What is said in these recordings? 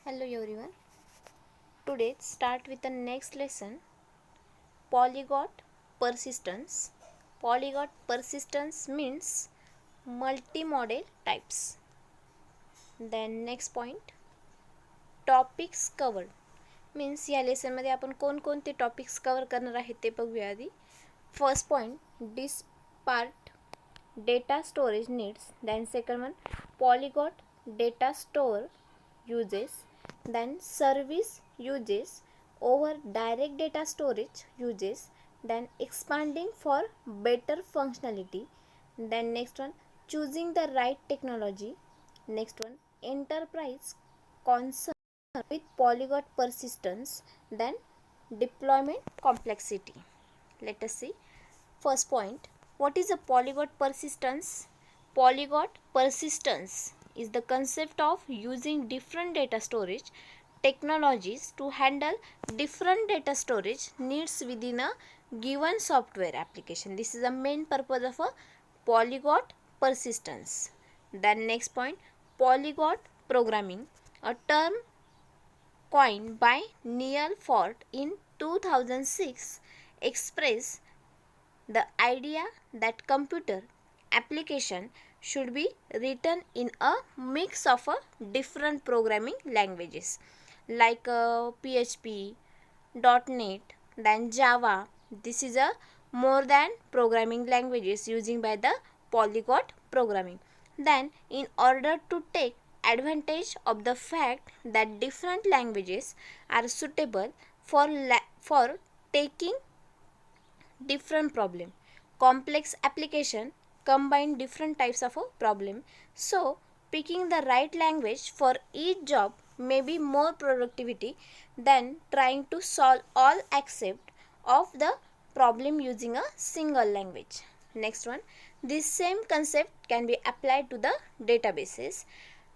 Hello everyone. Today start with the next lesson, polyglot persistence. Polyglot persistence means multimodal types. Then next point, topics covered means या lesson मध्ये आपण कोणकोणते topics cover करणार आहे ते बघूया आधी. First point, disparate data storage needs. Then second one, polyglot data store uses. Then service uses over direct data storage uses. Then expanding for better functionality. Then next one, choosing the right technology. Next one, enterprise concern with polyglot persistence. Then deployment complexity. Let us see. First point, what is a polyglot persistence? Polyglot persistence is the concept of using different data storage technologies to handle different data storage needs within a given software application. This is the main purpose of a polyglot persistence. Then next point, polyglot programming, a term coined by Neil Ford in 2006, express the idea that computer application should be written in a mix of different programming languages like PHP, .NET, then Java. This is a more than programming languages using by the polyglot programming. Then in order to take advantage of the fact that different languages are suitable for taking different problem, complex application combine different types of a problem, so picking the right language for each job may be more productivity than trying to solve all aspects of the problem using a single language. Next one, this same concept can be applied to the databases,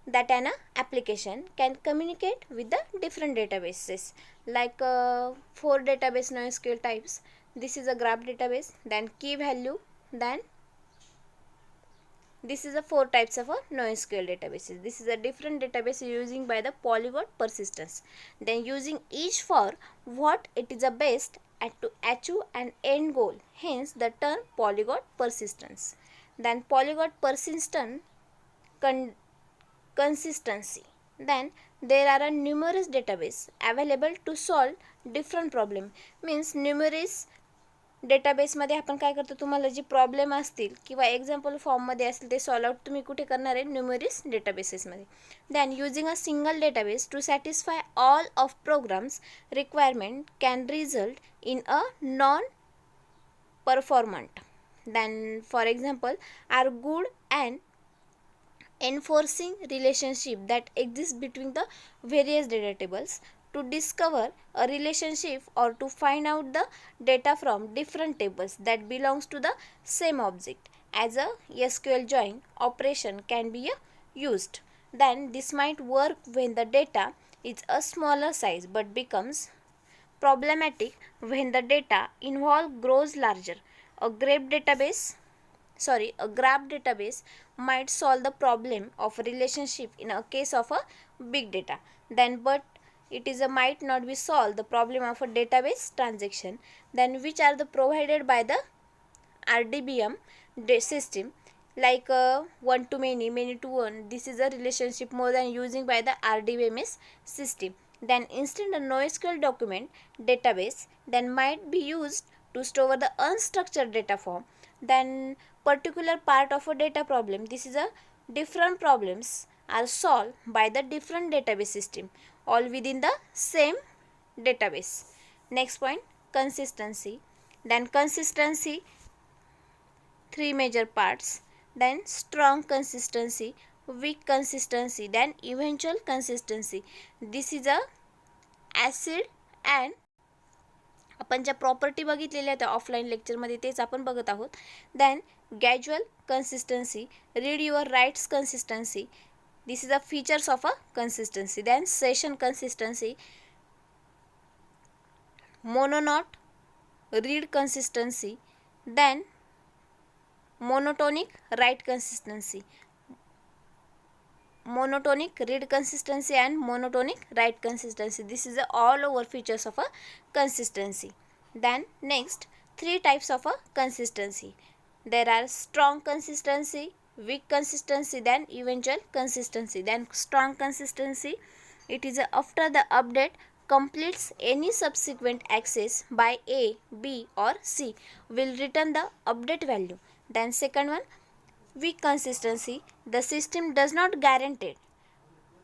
that an application can communicate with the different databases like 4 database NoSQL types. This is a graph database, then key value, then this is a 4 types of a NoSQL databases. This is a different database using by the polyglot persistence. Then using each for what it is a best at to achieve an end goal. Hence the term polyglot persistence. Then polyglot persistent consistency. Then there are a numerous database available to solve different problem. Means numerous डेटाबेसमध्ये आपण काय करतो, तुम्हाला जी problem असतील किंवा example फॉर्ममध्ये असतील ते solve out तुम्ही कुठे करणार आहे, न्यूमरिस डेटाबेसेसमध्ये. Then using a single database to satisfy all of programs requirement can result in a non performant. then for example are good and enforcing relationship that exists between the various data tables to discover a relationship or to find out the data from different tables that belongs to the same object as a SQL join operation can be used. Then this might work when the data is a smaller size but becomes problematic when the data involved grows larger. A graph database might solve the problem of relationship in a case of a big data, then but it is a might not be solved the problem of a database transaction, then which are the provided by the RDBM system like one to many, many to one. This is a relationship more than using by the RDBMS system. Then instead a NoSQL document database then might be used to store the unstructured data form. Then particular part of a data problem, this is a different problems are solved by the different database system all within the same database. Next point, consistency. Then consistency, 3 major parts. Then strong consistency, weak consistency, then eventual consistency. This is a acid and आपण ज्या property बघितलेल्या त्या offline लेक्चरमध्ये तेच आपण बघत आहोत. Then causal consistency, read your writes consistency, this is a features of a consistency. Then session consistency, monotonic read consistency, then monotonic write consistency. monotonic read consistency and monotonic write consistency. This is the all over features of a consistency. Then next, three types of a consistency. There are strong consistency, weak consistency, then eventual consistency. Then strong consistency, it is after the update completes any subsequent access by A, B or C will return the update value. Then second one, weak consistency, the system does not guarantee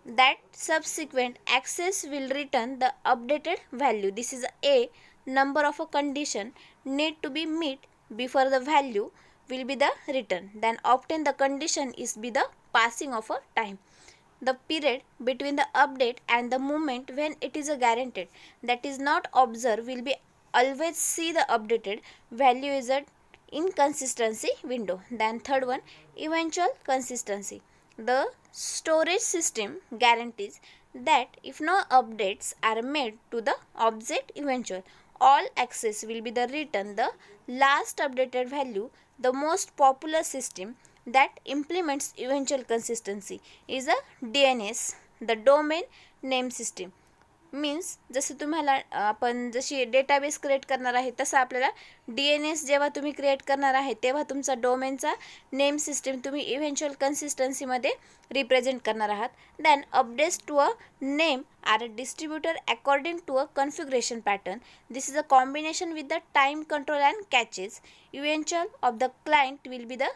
that subsequent access will return the updated value. This is a number of a condition need to be met before the value will be the return. Then often the condition is be the passing of a time. The period between the update and the moment when it is a guaranteed that is not observed will be always see the updated value is a inconsistency window. Then third one, eventual consistency. The storage system guarantees that if no updates are made to the object eventual, all access will be the return the last updated value. The most popular system that implements eventual consistency is a DNS, the domain name system. Means जसे तुम्हाला आपण जशी database create करणार आहे तसं आपल्याला DNS जेव्हा तुम्ही क्रिएट करणार आहे तेव्हा तुमचा डोमेनचा नेम सिस्टीम तुम्ही इव्हेंच्युअल कन्सिस्टन्सीमध्ये रिप्रेझेंट करणार आहात. Then updates to a name are distributed according to a configuration pattern. This is a combination with the time control and caches. Eventual of the client will be the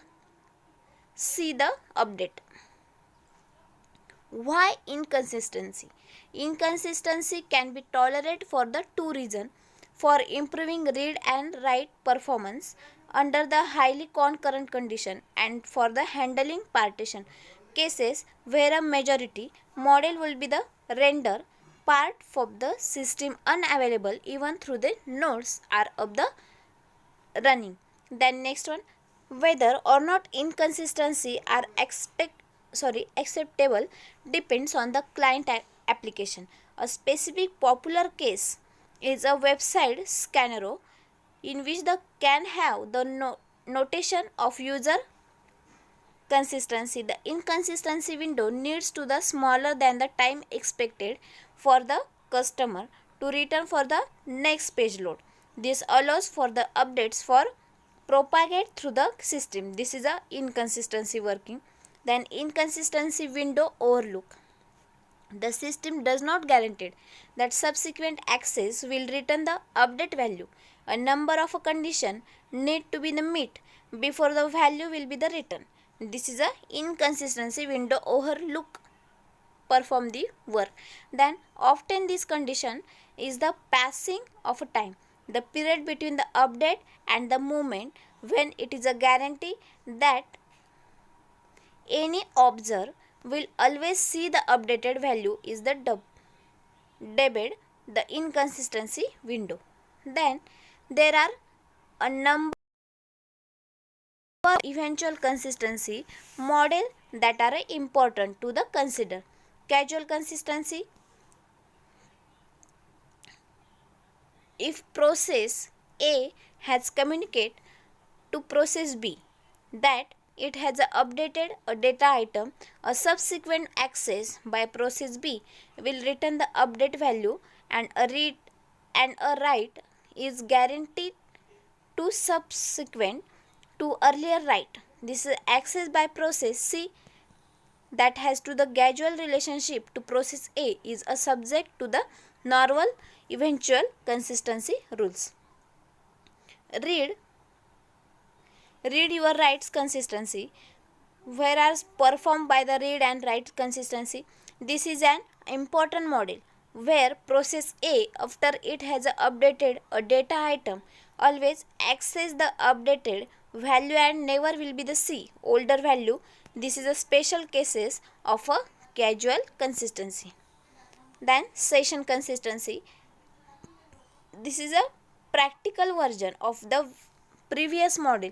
see the update. Why inconsistency? Inconsistency can be tolerated for the two reasons: for improving read and write performance under the highly concurrent condition, and for the handling partition cases where a majority model will be the render part of the system unavailable even through the nodes are of the running. Then next one, whether or not inconsistency are acceptable depends on the client application. A specific popular case is a website scanner in which the can have the notation of user consistency. The inconsistency window needs to the smaller than the time expected for the customer to return for the next page load. This allows for the updates for propagate through the system. This is a inconsistency working. Then inconsistency window overlook. The system does not guarantee that subsequent access will return the update value. A number of a condition need to be met before the value will be the return. This is a inconsistency window overlook perform the work. Then often this condition is the passing of a time, the period between the update and the moment when it is a guarantee that any observer will always see the updated value is the debated the inconsistency window. Then there are a number of eventual consistency model that are important to the consider. Casual consistency. If process A has communicated to process B that it has updated a data item, a subsequent access by process B will return the update value, and a read and a write is guaranteed to subsequent to earlier write. This is access by process C that has to the causal relationship to process A is a subject to the normal eventual consistency rules. Read your writes consistency, whereas performed by the read and write consistency. This is an important model where process A, after it has updated a data item, always access the updated value and never will be the C older value. This is a special cases of a casual consistency. Then session consistency. This is a practical version of the previous model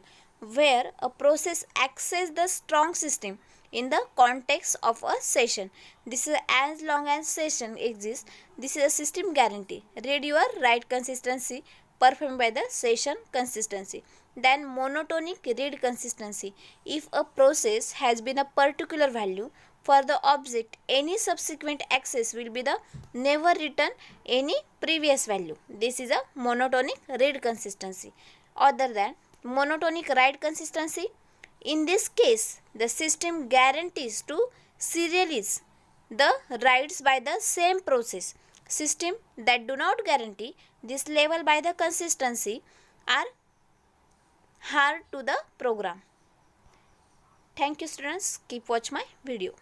where a process access the strong system in the context of a session. This is as long as session exists. This is a system guarantee. Read your write consistency performed by the session consistency. Then monotonic read consistency. If a process has been a particular value For the object, any subsequent access will be the never return any previous value. This is a monotonic read consistency. Other than monotonic write consistency, in this case the system guarantees to serialize the writes by the same process. System that do not guarantee this level by the consistency are hard to the program. Thank you students, keep watch my video.